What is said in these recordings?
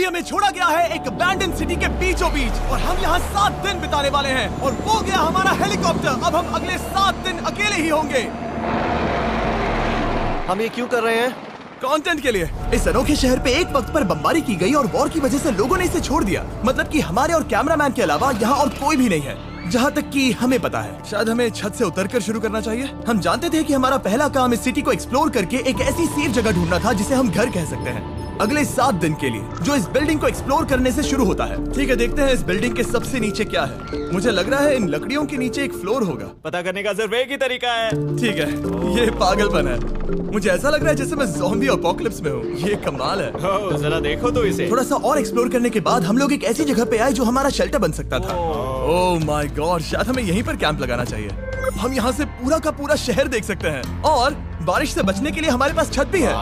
अभी हमें छोड़ा गया है एक अबैंडन सिटी के बीचों बीच और हम यहाँ 7 दिन बिताने वाले हैं और वो गया हमारा हेलीकॉप्टर। अब हम अगले 7 दिन अकेले ही होंगे। हम ये क्यों कर रहे हैं? कंटेंट के लिए। इस अनोखे शहर पे एक वक्त पर बमबारी की गई और वॉर की वजह से लोगों ने इसे छोड़ दिया। मतलब कि हमारे और कैमरामैन के अलावा यहाँ और कोई भी नहीं है, जहाँ तक कि हमें पता है। शायद हमें छत से उतरकर शुरू करना चाहिए। हम जानते थे कि हमारा पहला काम इस सिटी को एक्सप्लोर करके एक ऐसी सेफ जगह ढूंढना था जिसे हम घर कह सकते हैं, अगले 7 दिन के लिए, जो इस बिल्डिंग को एक्सप्लोर करने से शुरू होता है। ठीक है, देखते हैं इस बिल्डिंग के सबसे नीचे क्या है। मुझे लग रहा है इन लकड़ियों के नीचे एक फ्लोर होगा। पता करने का सिर्फ एक ही तरीका है। ठीक है, ये पागलपन है। मुझे ऐसा लग रहा है जैसे मैं ज़ॉम्बी अपोकलिप्स में हूँ। ये कमाल है। जरा देखो तो इसे। थोड़ा सा और एक्सप्लोर करने के बाद हम लोग एक ऐसी जगह पे आए जो हमारा शेल्टर बन सकता था। ओह माय गॉड, शायद हमें यहीं पर कैंप लगाना चाहिए। हम यहाँ से पूरा का पूरा शहर देख सकते हैं और बारिश से बचने के लिए हमारे पास छत भी है।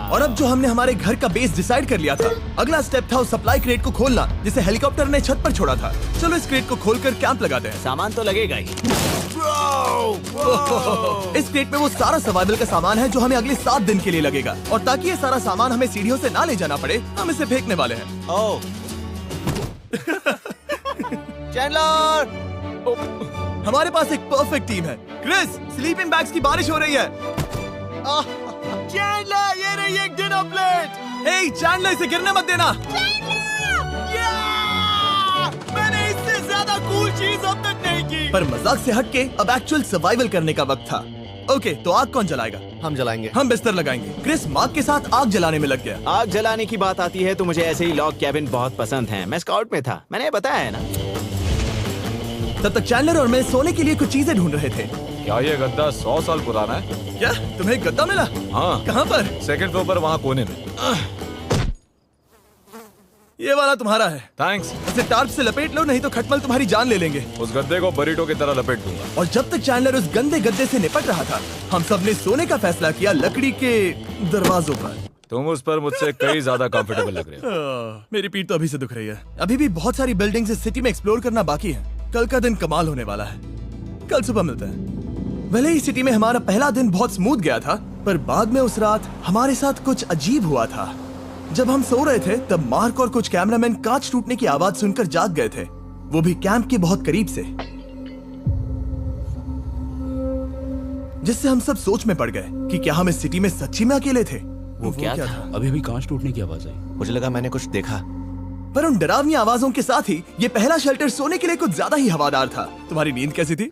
और अब जो हमने हमारे घर का बेस डिसाइड कर लिया था, अगला स्टेप था उस सप्लाई क्रेट को खोलना जिसे हेलीकॉप्टर ने छत पर छोड़ा था। चलो इस क्रेट को खोलकर कैंप लगाते हैं। सामान तो लगेगा ही। इस क्रेट में वो सारा सर्वाइवल का सामान है जो हमें अगले 7 दिन के लिए लगेगा। और ताकि ये सारा सामान हमें सीढ़ियों से ना ले जाना पड़े, हम इसे फेंकने वाले हैं। ओह चैंडलर! हमारे पास एक परफेक्ट टीम है। क्रिस, स्लीपिंग बैग्स की बारिश हो रही है। चैंडलर, ये रही एक डिनर प्लेट। हे चैंडलर, इसे गिरने मत देना। मैंने इससे ज्यादा कूल चीज अब तक नहीं की। पर मजाक से हटके अब एक्चुअल सर्वाइवल करने का वक्त था। ओके, तो आग कौन जलाएगा? हम जलाएंगे। हम बिस्तर लगाएंगे। क्रिस मार्क के साथ आग जलाने में लग गया। आग जलाने की बात आती है तो मुझे ऐसे ही लॉग कैबिन बहुत पसंद हैं। मैं स्काउट में था, मैंने बताया है ना। तब तक चैंडलर और मैं सोने के लिए कुछ चीजें ढूंढ रहे थे। क्या ये गद्दा 100 साल पुराना है? क्या तुम्हें गद्दा मिला? हाँ। कहाँ पर? सेकंड फ्लोर पर, वहाँ कोने में। ये वाला तुम्हारा है। थैंक्स। इसे टार्प से लपेट लो, नहीं तो खटमल तुम्हारी जान ले लेंगे। उस गद्दे को बरीटो की तरह लपेट दूंगा। और जब तक चैंडलर उस गंदे गद्दे से निपट रहा था, हम सब ने सोने का फैसला किया लकड़ी के दरवाजों पर। तुम उस पर मुझसे कई ज्यादा कंफर्टेबल लग रहे हो। मेरी पीठ तो अभी से दुख रही है। अभी भी बहुत सारी बिल्डिंग्स इस सिटी में एक्सप्लोर करना बाकी है। कल का दिन कमाल होने वाला है। कल सुबह मिलते हैं। भले ही सिटी में हमारा पहला दिन बहुत स्मूथ गया था, पर बाद में उस रात हमारे साथ कुछ अजीब हुआ था। जब हम सो रहे थे तब मार्क और कुछ कैमरामैन कांच टूटने की आवाज सुनकर जाग गए थे, वो भी कैंप के बहुत करीब से, जिससे हम सब सोच में पड़ गए कि क्या हम इस सिटी में सच्ची में अकेले थे। वो क्या था? अभी अभी कांच टूटने की आवाज आई। मुझे लगा मैंने कुछ देखा। पर उन डरावनी आवाजों के साथ ही ये पहला शेल्टर सोने के लिए कुछ ज्यादा ही हवादार था। तुम्हारी नींद कैसी थी?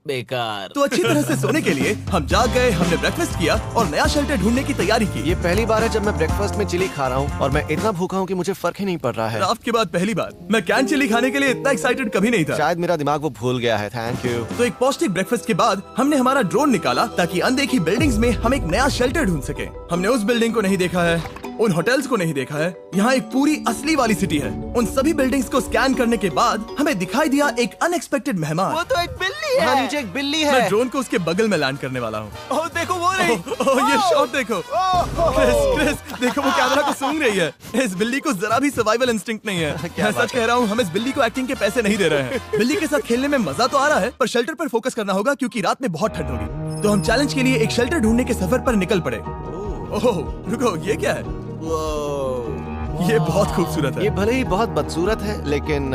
बेकार। तो अच्छी तरह से सोने के लिए हम जाग गए। हमने ब्रेकफास्ट किया और नया शेल्टर ढूंढने की तैयारी की। ये पहली बार है जब मैं ब्रेकफास्ट में चिली खा रहा हूँ और मैं इतना भूखा हूँ कि मुझे फर्क ही नहीं पड़ रहा है। राफ्ट के बाद पहली बार मैं कैन चिली खाने के लिए इतना एक्साइटेड कभी नहीं था। शायद मेरा दिमाग वो भूल गया है। Thank you. तो एक पौष्टिक ब्रेकफास्ट के बाद हमने हमारा ड्रोन निकाला ताकि अनदेखी बिल्डिंग्स में हम एक नया शेल्टर ढूंढ सके। हमने उस बिल्डिंग को नहीं देखा है, उन होटल्स को नहीं देखा है। यहाँ एक पूरी असली वाली सिटी है। उन सभी बिल्डिंग्स को स्कैन करने के बाद हमें दिखाई दिया एक अनएक्सपेक्टेड मेहमान। वो तो एक बिल्ली वहाँ है। नीचे एक बिल्ली मैं है। ड्रोन को उसके बगल में लैंड करने वाला हूँ। ओह देखो वो रही। ये शॉट देखो। क्रिस, देखो वो कैमरा को सूंघ रही है। इस बिल्ली को जरा भी सर्वाइवल इंस्टिंक्ट नहीं है। मैं सच कह रहा हूँ, हम इस बिल्ली को एक्टिंग के पैसे नहीं दे रहे हैं। बिल्ली के साथ खेलने में मजा तो आ रहा है, पर शेल्टर पर फोकस करना होगा क्योंकि रात में बहुत ठंड होगी। तो हम चैलेंज के लिए एक शेल्टर ढूंढने के सफर पर निकल पड़े। ओह रुको, ये क्या है? ये बहुत खूबसूरत है। ये भले ही बहुत बदसूरत है, लेकिन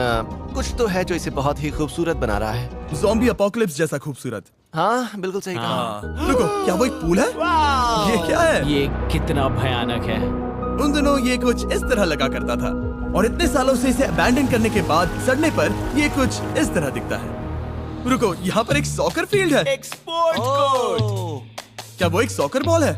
कुछ तो है जो इसे बहुत ही खूबसूरत बना रहा है। ज़ॉम्बी अपोकलिप्स जैसा खूबसूरत। हाँ बिल्कुल सही कहा। रुको, क्या वो एक पूल है? ये क्या है? ये कितना भयानक है। उन दिनों ये कुछ इस तरह लगा करता था और इतने सालों से इसे अबैंडन करने के बाद सड़ने पर ये कुछ इस तरह दिखता है। रुको, यहाँ पर एक सॉकर फील्ड है। एक स्पोर्ट्स कोर्ट। क्या वो एक सॉकर बॉल है?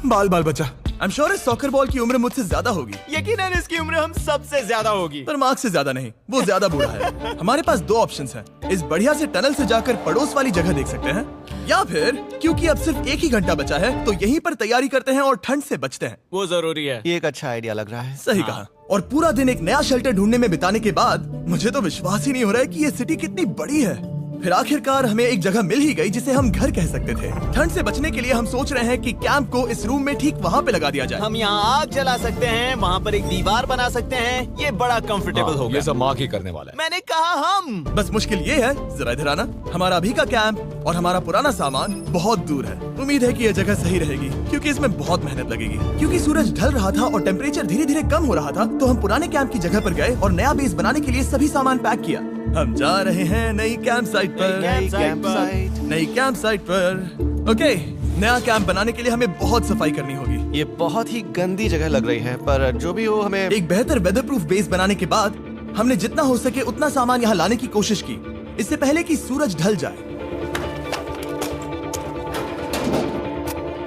बाल बाल बचा। आई एम श्योर इस सॉकर बॉल की उम्र मुझसे ज्यादा होगी। यकीनन इसकी उम्र हम सबसे ज्यादा होगी। पर मार्क से ज्यादा नहीं, वो ज्यादा बूढ़ा है। हमारे पास 2 ऑप्शंस हैं। इस बढ़िया से टनल से जाकर पड़ोस वाली जगह देख सकते हैं, या फिर क्योंकि अब सिर्फ 1 ही घंटा बचा है तो यहीं पर तैयारी करते हैं और ठंड से बचते हैं। वो जरूरी है। ये एक अच्छा आइडिया लग रहा है। सही कहा। और पूरा दिन एक नया शेल्टर ढूंढने में बिताने के बाद मुझे तो विश्वास ही नहीं हो रहा है कि ये सिटी कितनी बड़ी है। फिर आखिरकार हमें एक जगह मिल ही गई जिसे हम घर कह सकते थे। ठंड से बचने के लिए हम सोच रहे हैं कि कैंप को इस रूम में ठीक वहाँ पे लगा दिया जाए। हम यहाँ आग जला सकते हैं, वहाँ पर एक दीवार बना सकते हैं। ये बड़ा कंफर्टेबल हाँ, होगा। ये सब मार्क ही करने वाला है। मैंने कहा हम। बस मुश्किल ये है, जरा इधर आना, हमारा अभी का कैंप और हमारा पुराना सामान बहुत दूर है। उम्मीद है कि यह जगह सही रहेगी क्योंकि इसमें बहुत मेहनत लगेगी। क्योंकि सूरज ढल रहा था और टेम्परेचर धीरे धीरे कम हो रहा था, तो हम पुराने कैंप की जगह पर गए और नया बेस बनाने के लिए सभी सामान पैक किया। हम जा रहे हैं नई कैंप साइट पर। नई कैंप साइट पर। ओके, नया कैंप बनाने के लिए हमें बहुत सफाई करनी होगी। ये बहुत ही गंदी जगह लग रही है, पर जो भी हो हमें एक बेहतर वेदर प्रूफ बेस बनाने के बाद हमने जितना हो सके उतना सामान यहाँ लाने की कोशिश की, इससे पहले कि सूरज ढल जाए।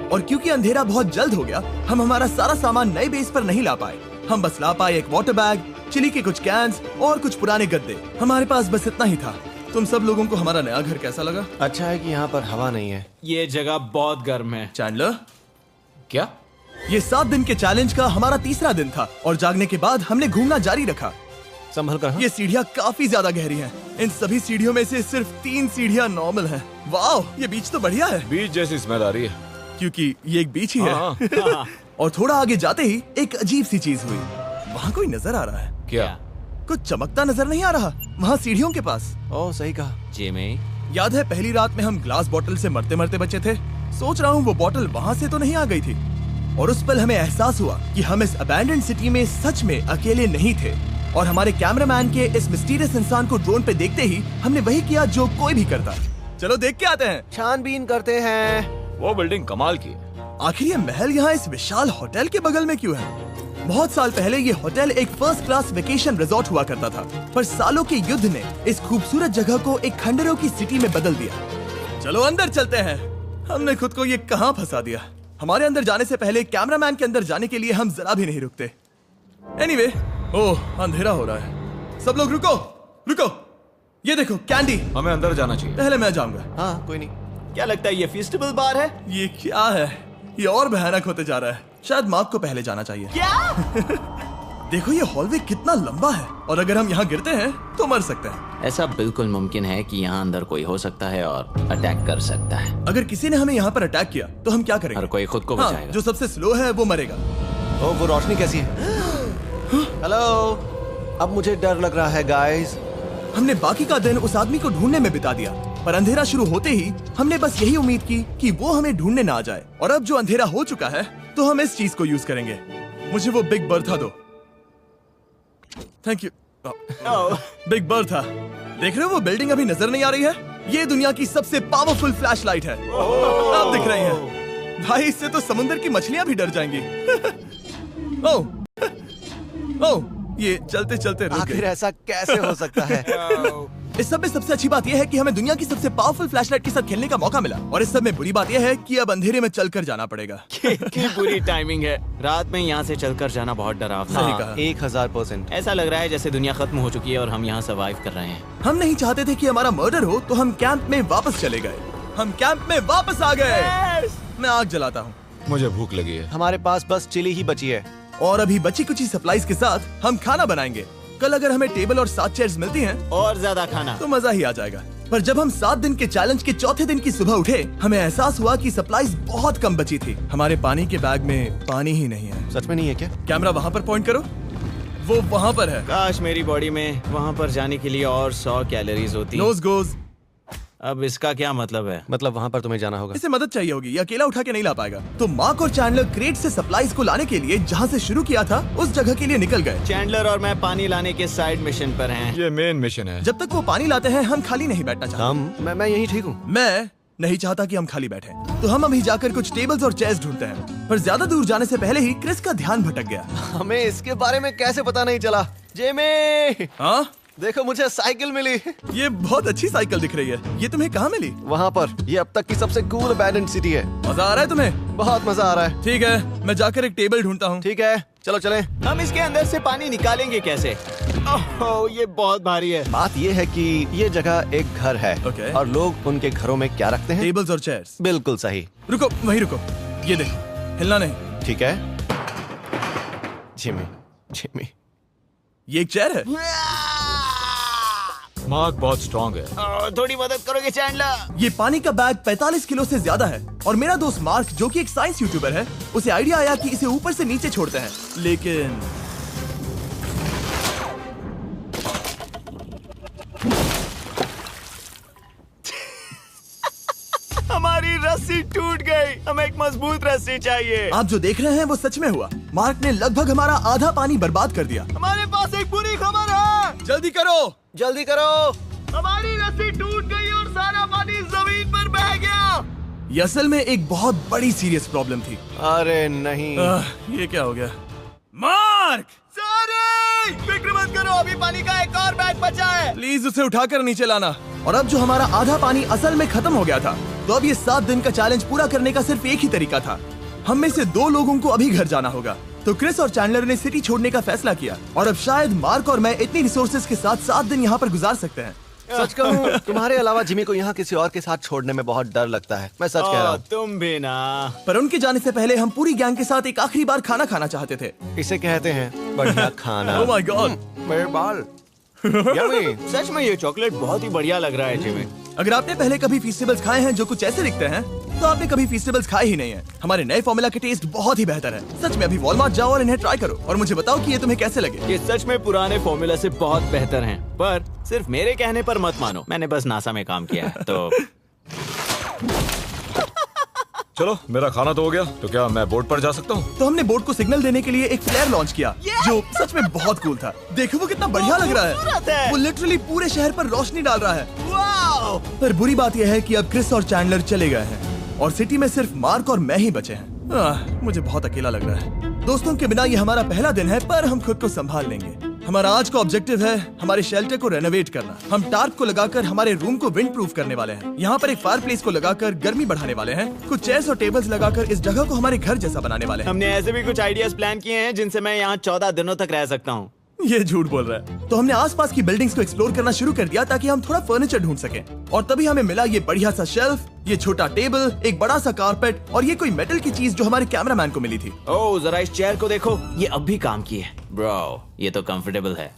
और क्योंकि अंधेरा बहुत जल्द हो गया, हम हमारा सारा सामान नए बेस पर नहीं ला पाए। हम बस ला पाए एक वाटर बैग, चिली के कुछ कैंस और कुछ पुराने गद्दे। हमारे पास बस इतना ही था। तुम सब लोगों को हमारा नया घर कैसा लगा? अच्छा है कि यहाँ पर हवा नहीं है। ये जगह बहुत गर्म है। चैंडलर, क्या? ये 7 दिन के चैलेंज का हमारा तीसरा दिन था और जागने के बाद हमने घूमना जारी रखा। संभल कर। हाँ? ये सीढ़ियाँ काफी ज्यादा गहरी हैं। इन सभी सीढ़ियों में से सिर्फ 3 सीढ़ियाँ नॉर्मल हैं। वाओ, ये बीच तो बढ़िया है बीच जैसी स्मेल आ रही है। क्योंकि ये एक बीच ही हाँ। है। और थोड़ा आगे जाते ही एक अजीब सी चीज हुई। वहाँ कोई नजर आ रहा है। क्या? कुछ चमकता नजर नहीं आ रहा वहाँ सीढ़ियों के पास। ओह, सही कहा। जिमी, याद है पहली रात में हम ग्लास बॉटल से मरते मरते बचे थे? सोच रहा हूँ वो बॉटल वहाँ से तो नहीं आ गई थी। और उस पल हमें एहसास हुआ कि हम इस अबैंडन्ड सिटी में सच में अकेले नहीं थे। और हमारे कैमरामैन के इस मिस्टीरियस इंसान को ड्रोन पे देखते ही हमने वही किया जो कोई भी करता। चलो देख के आते हैं। छानबीन करते हैं। वो बिल्डिंग कमाल की है। आखिर ये महल यहाँ इस विशाल होटल के बगल में क्यों है? बहुत साल पहले ये होटल एक फर्स्ट क्लास वेकेशन रिजॉर्ट हुआ करता था, पर सालों के युद्ध ने इस खूबसूरत जगह को एक खंडरों की सिटी में बदल दिया। चलो अंदर चलते हैं। हमने खुद को ये कहाँ फंसा दिया। हमारे अंदर जाने से पहले कैमरामैन के अंदर जाने के लिए हम जरा भी नहीं रुकते। एनीवे, ओह अंधेरा हो रहा है। सब लोग रुको, रुको। ये देखो कैंडी। हमें अंदर जाना चाहिए। पहले मैं जाऊंगा। हाँ, कोई नहीं। क्या लगता है ये फेस्टिवल बार है? ये क्या है? ये और भयानक होते जा रहा है। शायद मार्क को पहले जाना चाहिए। क्या? देखो ये हॉलवे कितना लंबा है और अगर हम यहाँ गिरते हैं तो मर सकते हैं। ऐसा बिल्कुल मुमकिन है कि यहाँ अंदर कोई हो सकता है और अटैक कर सकता है। अगर किसी ने हमें यहाँ पर अटैक किया तो हम क्या करेंगे? हर कोई खुद को हाँ, बचाएगा। जो सबसे स्लो है वो मरेगा। ओह, वो रोशनी कैसी है? हेलो, अब मुझे डर लग रहा है गाइस। हमने बाकी का दिन उस आदमी को ढूंढने में बिता दिया, पर अंधेरा शुरू होते ही हमने बस यही उम्मीद की कि वो हमें ढूंढने ना आ जाए। और अब जो अंधेरा हो चुका है तो हम इस चीज को यूज करेंगे। मुझे वो बिग बर्था दो। Thank you. Big Bertha. देख रहे हो वो बिल्डिंग अभी नजर नहीं आ रही है? ये दुनिया की सबसे पावरफुल फ्लैशलाइट है। आप दिख रही हैं। भाई इससे तो समुद्र की मछलियां भी डर जाएंगी। ओह, ओह, ये चलते चलते रुक आखिर गई। ऐसा कैसे हो सकता है? इस सब में सबसे अच्छी बात यह है कि हमें दुनिया की सबसे पावरफुल फ्लैशलाइट के साथ खेलने का मौका मिला। और इस सब में बुरी बात यह है कि अब अंधेरे में चलकर जाना पड़ेगा। कितनी बुरी टाइमिंग है। रात में यहाँ से चलकर जाना बहुत डरावना सही है। कहा। 1000%। ऐसा लग रहा है जैसे दुनिया खत्म हो चुकी है और हम यहाँ सर्वाइव कर रहे हैं। हम नहीं चाहते थे कि हमारा मर्डर हो, तो हम कैंप में वापस चले गए। हम कैंप में वापस आ गए। मैं आग जलाता हूँ मुझे भूख लगी है। हमारे पास बस चिली ही बची है। और अभी बची कुछ सप्लाईज के साथ हम खाना बनाएंगे। कल अगर हमें टेबल और 7 चेयर्स मिलती हैं और ज्यादा खाना तो मजा ही आ जाएगा। पर जब हम 7 दिन के चैलेंज के चौथे दिन की सुबह उठे, हमें एहसास हुआ कि सप्लाईज बहुत कम बची थी। हमारे पानी के बैग में पानी ही नहीं है। सच में नहीं है क्या? कैमरा वहाँ पर पॉइंट करो। वो वहाँ पर है। काश मेरी बॉडी में वहाँ पर जाने के लिए और 100 कैलोरीज होती। Nose goes. अब इसका क्या मतलब है? मतलब वहाँ पर तुम्हें जाना होगा। इसे मदद चाहिए होगी, ये अकेला उठा के नहीं ला पाएगा। तो मार्क और चैंडलर क्रेट से सप्लाईज को लाने के लिए जहाँ से शुरू किया था उस जगह के लिए निकल गए। चैंडलर और मैं पानी लाने के साइड मिशन पर हैं। ये मेन मिशन है। जब तक वो पानी लाते हैं हम खाली नहीं बैठना चाहते। मैं यही ठीक हूँ। मैं नहीं चाहता कि हम खाली बैठे। तो हम अभी जाकर कुछ टेबल्स और चेयर्स ढूंढते हैं। पर ज्यादा दूर जाने से पहले ही क्रिस का ध्यान भटक गया। हमें इसके बारे में कैसे पता नहीं चला? जेमी, हाँ, देखो मुझे साइकिल मिली। ये बहुत अच्छी साइकिल दिख रही है। ये तुम्हें कहाँ मिली? वहाँ पर। ये अब तक की सबसे कूल अबैंडन्ड सिटी है। मजा आ रहा है तुम्हें? बहुत मजा आ रहा है। ठीक है, मैं जाकर एक टेबल ढूंढता हूँ। ठीक है, चलो चलें। हम इसके अंदर से पानी निकालेंगे कैसे? ओह, ये बहुत भारी है। बात ये है कि ये जगह एक घर है। Okay. और लोग उनके घरों में क्या रखते हैं? टेबल्स और चेयर्स। बिल्कुल सही। रुको, वहीं रुको। ये देखो, हिलना नहीं। ठीक है। Jimmy, Jimmy. ये एक चेयर है। मार्क बहुत स्ट्रांग है। थोड़ी मदद करोगे चैंडलर? ये पानी का बैग 45 किलो से ज्यादा है और मेरा दोस्त मार्क जो कि एक साइंस यूट्यूबर है, उसे आइडिया आया कि इसे ऊपर से नीचे छोड़ते हैं, लेकिन हमारी रस्सी टूट गई। हमें एक मजबूत रस्सी चाहिए। आप जो देख रहे हैं वो सच में हुआ। मार्क ने लगभग हमारा आधा पानी बर्बाद कर दिया। हमारे पास एक बुरी खबर है। जल्दी करो। जल्दी करो। हमारी रस्सी टूट गई और सारा पानी जमीन पर बह गया। ये असल में एक बहुत बड़ी सीरियस प्रॉब्लम थी। अरे नहीं। ये क्या हो गया? मार्क, सॉरी, फिक्र मत करो, अभी पानी का एक और बैग बचा है। प्लीज उसे उठाकर नीचे लाना। और अब जो हमारा आधा पानी असल में खत्म हो गया था, तो अब ये 7 दिन का चैलेंज पूरा करने का सिर्फ एक ही तरीका था। हम में से 2 लोगों को अभी घर जाना होगा। तो क्रिस और चैंडलर ने सिटी छोड़ने का फैसला किया और अब शायद मार्क और मैं इतनी रिसोर्सेज के साथ 7 दिन यहाँ पर गुजार सकते हैं। सच कहूँ, तुम्हारे अलावा जिमी को यहाँ किसी और के साथ छोड़ने में बहुत डर लगता है। मैं सच कह रहा हूँ। तुम भी ना। पर उनके जाने से पहले हम पूरी गैंग के साथ एक आखिरी बार खाना खाना चाहते थे। इसे कहते हैं बढ़िया खाना। ओह माय गॉड, मेरे बाल। यम्मी। सच में ये चॉकलेट बहुत ही बढ़िया लग रहा है जिमी। अगर आपने पहले कभी फीस्टेबल्स खाए हैं जो कुछ ऐसे दिखते हैं, तो आपने कभी फीस्टेबल्स खाए ही नहीं है। हमारे नए फॉर्मूला के टेस्ट बहुत ही बेहतर है। सच में अभी वॉलमार्ट जाओ और इन्हें ट्राई करो और मुझे बताओ कि ये तुम्हें कैसे लगे। ये सच में पुराने फॉर्मूला से बहुत बेहतर हैं, पर सिर्फ मेरे कहने पर मत मानो। मैंने बस नासा में काम किया है तो। चलो, मेरा खाना तो हो गया, तो क्या मैं बोट पर जा सकता हूँ? तो हमने बोट को सिग्नल देने के लिए एक फ्लेयर लॉन्च किया, जो सच में बहुत कूल था। देखो वो कितना बढ़िया लग रहा खूबसूरत है। है। वो लिटरली पूरे शहर पर रोशनी डाल रहा है। वाओ! पर बुरी बात यह है कि अब क्रिस और चैंडलर चले गए हैं और सिटी में सिर्फ मार्क और मैं ही बचे हैं। मुझे बहुत अकेला लग रहा है। दोस्तों के बिना ये हमारा पहला दिन है, पर हम खुद को संभाल लेंगे। हमारा आज का ऑब्जेक्टिव है हमारे शेल्टर को रेनोवेट करना। हम टार्प को लगाकर हमारे रूम को विंड प्रूफ करने वाले हैं। यहाँ पर एक फायर प्लेस को लगाकर गर्मी बढ़ाने वाले हैं। कुछ चेयर्स और टेबल्स लगाकर इस जगह को हमारे घर जैसा बनाने वाले हैं। हमने ऐसे भी कुछ आइडियाज प्लान किए हैं जिनसे मैं यहाँ 14 दिनों तक रह सकता हूँ। ये झूठ बोल रहा है। तो हमने आसपास की बिल्डिंग्स को एक्सप्लोर करना शुरू कर दिया ताकि हम थोड़ा फर्नीचर ढूंढ सकें। और तभी हमें मिला ये बढ़िया सा शेल्फ, ये छोटा टेबल, एक बड़ा सा कारपेट और ये कोई मेटल की चीज जो हमारे कैमरामैन को मिली थी। ओह, जरा इस चेयर को देखो, ये अब भी काम की है। ब्रो, ये तो कंफर्टेबल है।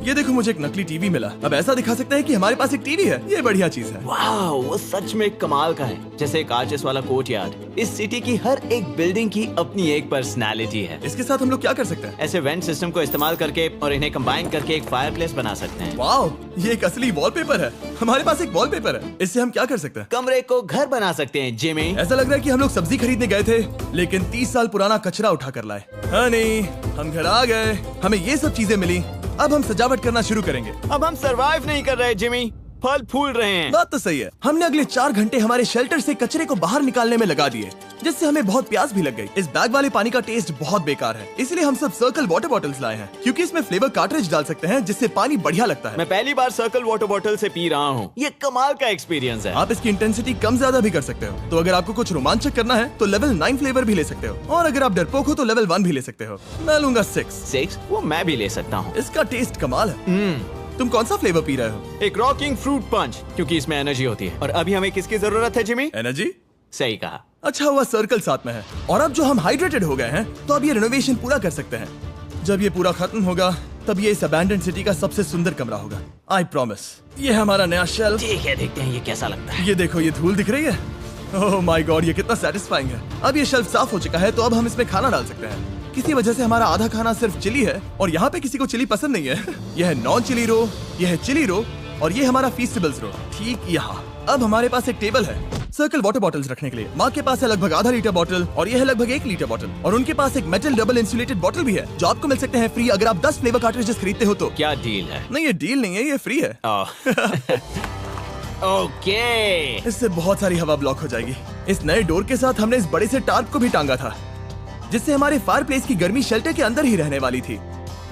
ये देखो, मुझे एक नकली टीवी मिला। अब ऐसा दिखा सकते हैं कि हमारे पास एक टीवी है। ये बढ़िया चीज है। वाओ, वो सच में कमाल का है। जैसे एक आर्चेस वाला कोर्टयार्ड। इस सिटी की हर एक बिल्डिंग की अपनी एक पर्सनालिटी है। इसके साथ हम लोग क्या कर सकते हैं? ऐसे वेंट सिस्टम को इस्तेमाल करके और इन्हें कंबाइन करके एक फायरप्लेस बना सकते हैं। वाओ, ये एक असली वॉलपेपर है। हमारे पास एक वॉलपेपर है। इससे हम क्या कर सकते हैं? कमरे को घर बना सकते हैं जिमी। ऐसा लग रहा है कि हम लोग सब्जी खरीदने गए थे, लेकिन 30 साल पुराना कचरा उठा कर लाए। हाँ नहीं, हम घर आ गए, हमें ये सब चीजें मिली। अब हम सजावट करना शुरू करेंगे। अब हम सरवाइव नहीं कर रहे जिमी, फल फूल रहे हैं। बात तो सही है। हमने अगले 4 घंटे हमारे शेल्टर से कचरे को बाहर निकालने में लगा दिए, जिससे हमें बहुत प्यास भी लग गई। इस बैग वाले पानी का टेस्ट बहुत बेकार है, इसलिए हम सब सर्कल वाटर बॉटल्स लाए हैं, क्योंकि इसमें फ्लेवर कार्ट्रिज डाल सकते हैं जिससे पानी बढ़िया लगता है। मैं पहली बार सर्कल वाटर बॉटल से पी रहा हूँ। ये कमाल का एक्सपीरियंस है। आप इसकी इंटेंसिटी कम ज्यादा भी कर सकते हो। तो अगर आपको कुछ रोमांचक करना है तो लेवल 9 फ्लेवर भी ले सकते हो, और अगर आप डरपोक हो तो लेवल 1 भी ले सकते हो। मैं लूंगा 6। वो मैं भी ले सकता हूँ। इसका टेस्ट कमाल है। तुम कौन सा फ्लेवर पी रहे हो? एक रॉकिंग फ्रूट पंच, क्योंकि इसमें एनर्जी होती है। और अभी हमें किसकी जरूरत है जिमी? एनर्जी? सही कहा। अच्छा हुआ सर्कल साथ में है। और अब जो हम हाइड्रेटेड हो गए हैं, तो अब ये रिनोवेशन पूरा कर सकते हैं। जब ये पूरा खत्म होगा, तब ये इस अबैंडन्ड सिटी का सबसे सुंदर कमरा होगा। I promise. ये है हमारा नया शेल्फ। ठीक है, देखते हैं ये कैसा लगता है। ये देखो, ये धूल दिख रही है। ओह माय गॉड, ये कितना सेटिस्फाइंग है। अब ये शेल्फ साफ हो चुका है, तो अब हम इसमें खाना डाल सकते हैं। किसी वजह से हमारा आधा खाना सिर्फ चिली है, और यहाँ पे किसी को चिली पसंद नहीं है। यह है नॉन चिली रो, यह है चिली रो, और ये हमारा फीस्टेबल्स रो, ठीक यहाँ। अब हमारे पास एक टेबल है सर्कल वाटर बॉटल्स रखने के लिए। माँ के पास है लगभग आधा लीटर बॉटल, और यह है लगभग 1 लीटर बॉटल। और उनके पास एक मेटल डबल इंसुलेटेड बॉटल भी है, जो आपको मिल सकते हैं फ्री अगर आप 10 फ्लेवर कार्ट्रिजेस खरीदते हो तो। क्या डील है? नहीं, ये डील नहीं है, ये फ्री है। ओके। इससे बहुत सारी हवा ब्लॉक हो जाएगी। इस नए डोर के साथ हमने इस बड़े से टार्प को भी टांगा था, जिससे हमारे फायर प्लेस की गर्मी शेल्टर के अंदर ही रहने वाली थी।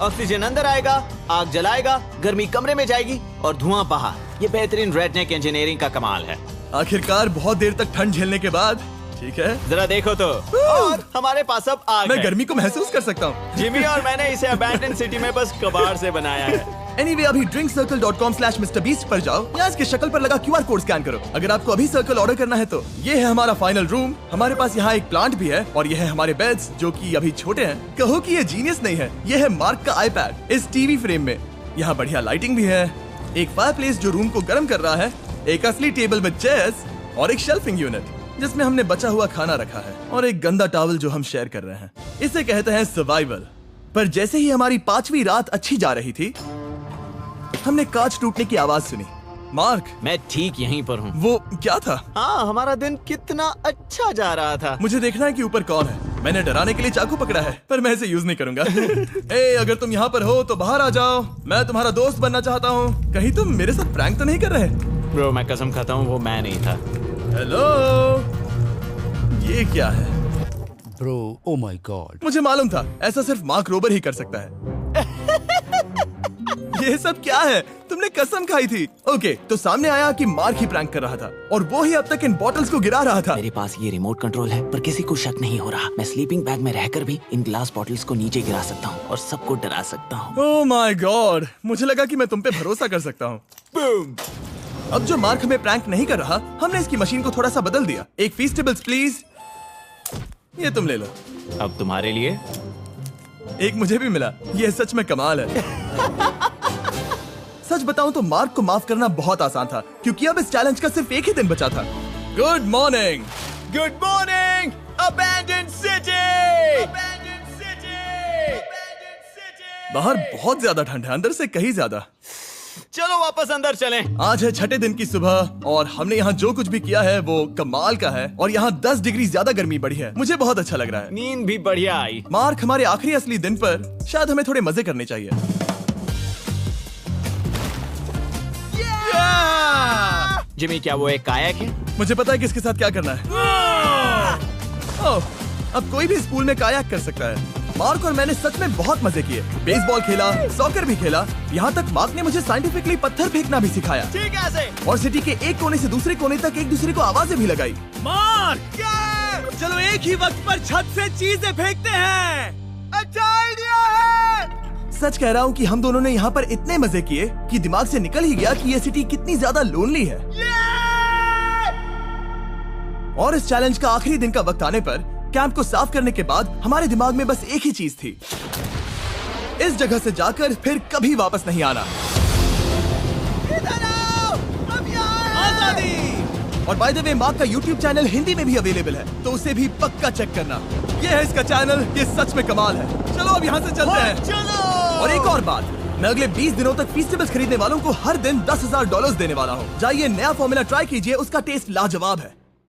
ऑक्सीजन अंदर आएगा, आग जलाएगा, गर्मी कमरे में जाएगी और धुआं बाहर। ये बेहतरीन रेडनेक इंजीनियरिंग का कमाल है। आखिरकार बहुत देर तक ठंड झेलने के बाद, ठीक है, जरा देखो तो। और हमारे पास अब आग मैं है। गर्मी को महसूस कर सकता हूँ। जिमी और मैंने इसे अबैंडन सिटी में बस कबाड़ से बनाया है। Anyway, अभी drinkcircle.com/MrBeast पर जाओ या इसके शक्ल पर लगा QR कोड स्कैन करो। अगर आपको अभी सर्कल ऑर्डर करना है तो ये है हमारा फाइनल रूम। हमारे पास यहाँ एक प्लांट भी है, और ये है हमारे बेड्स जो कि अभी छोटे हैं। कहो कि ये जीनियस नहीं है, ये है मार्क का आईपैड इस टीवी फ्रेम में। यहाँ बढ़िया लाइटिंग भी है, एक फायरप्लेस जो रूम को गर्म कर रहा है, एक असली टेबल विद चेयर्स और एक शेल्फिंग यूनिट जिसमें हमने बचा हुआ खाना रखा है और एक गंदा टॉवल जो हम शेयर कर रहे हैं। इसे कहते हैं सर्वाइवल। पर जैसे ही हमारी 5वीं रात अच्छी जा रही थी, हमने कांच टूटने की आवाज सुनी। मार्क, मैं ठीक यहीं पर हूँ। वो क्या था? हाँ, हमारा दिन कितना अच्छा जा रहा था। मुझे देखना है कि ऊपर कौन है। मैंने डराने के लिए चाकू पकड़ा है, पर मैं इसे यूज नहीं करूंगा। ए, अगर तुम यहाँ पर हो तो बाहर आ जाओ, मैं तुम्हारा दोस्त बनना चाहता हूँ। कहीं तुम मेरे साथ प्रैंक तो नहीं कर रहे? ब्रो, मैं कसम खाता हूँ वो मैं नहीं था। हेलो, ये क्या है? Bro, oh my God. मुझे मालूम था ऐसा सिर्फ मार्क रोबर ही कर सकता है। ये सब क्या है? तुमने कसम खाई थी। ओके, तो सामने आया कि मार्क ही प्रैंक कर रहा था और वो ही अब तक इन बॉटल्स को गिरा रहा था। मेरे पास ये रिमोट कंट्रोल है, पर किसी को शक नहीं हो रहा। मैं स्लीपिंग बैग में रहकर भी इन ग्लास बॉटल्स को नीचे गिरा सकता हूँ और सबको डरा सकता हूँ। ओह माय गॉड, मुझे लगा कि मैं तुम पे भरोसा कर सकता हूँ। अब जो मार्क हमें प्रैंक नहीं कर रहा, हमने इसकी मशीन को थोड़ा सा बदल दिया। एक फीस्टेबल्स प्लीज, ये तुम ले लो। अब तुम्हारे लिए एक मुझे भी मिला। ये सच में कमाल है। सच बताऊं तो मार्क को माफ करना बहुत आसान था, क्योंकि अब इस चैलेंज का सिर्फ एक ही दिन बचा था। Good morning, good morning, abandoned city. बाहर बहुत ज्यादा ठंड है, अंदर से कहीं ज्यादा। चलो वापस अंदर चलें। आज है 6ठे दिन की सुबह और हमने यहाँ जो कुछ भी किया है वो कमाल का है और यहाँ 10 डिग्री ज्यादा गर्मी बढ़ी है। मुझे बहुत अच्छा लग रहा है। नींद भी बढ़िया आई। मार्क, हमारे आखिरी असली दिन पर शायद हमें थोड़े मजे करने चाहिए। जिमी, क्या वो एक कायाक है? मुझे पता है किसके साथ क्या करना है। ओह, अब कोई भी इस पूल में कायाक कर सकता है। मार्क और मैंने सच में बहुत मजे किए। बेसबॉल खेला, सॉकर भी खेला, यहाँ तक मार्क ने मुझे साइंटिफिकली पत्थर फेंकना भी सिखाया। ठीक है। और सिटी के एक कोने से दूसरे कोने तक एक दूसरे को आवाजें भी लगाई। मार्क, चलो एक ही वक्त पर छत से चीजें फेंकते हैं। अच्छा आइडिया है। सच कह रहा हूँ कि हम दोनों ने यहाँ पर इतने मजे किए कि दिमाग से निकल ही गया कि ये सिटी कितनी ज्यादा लोनली है। और इस चैलेंज का आखिरी दिन का वक्त आने पर कैंप को साफ करने के बाद हमारे दिमाग में बस एक ही चीज थी, इस जगह से जाकर फिर कभी वापस नहीं आना। आजादी। और बाय द वे, मार्क का YouTube चैनल हिंदी में भी अवेलेबल है, तो उसे भी पक्का चेक करना। ये है इसका चैनल, ये सच में कमाल है। चलो अब यहाँ से चलते हैं। चलो। और एक और बात, मैं अगले 20 दिनों तक फीस्टेबल्स खरीदने वालों को हर दिन $10,000 देने वाला हूँ। जाइए, नया फॉर्मूला ट्राई कीजिए, उसका टेस्ट लाजवाब है।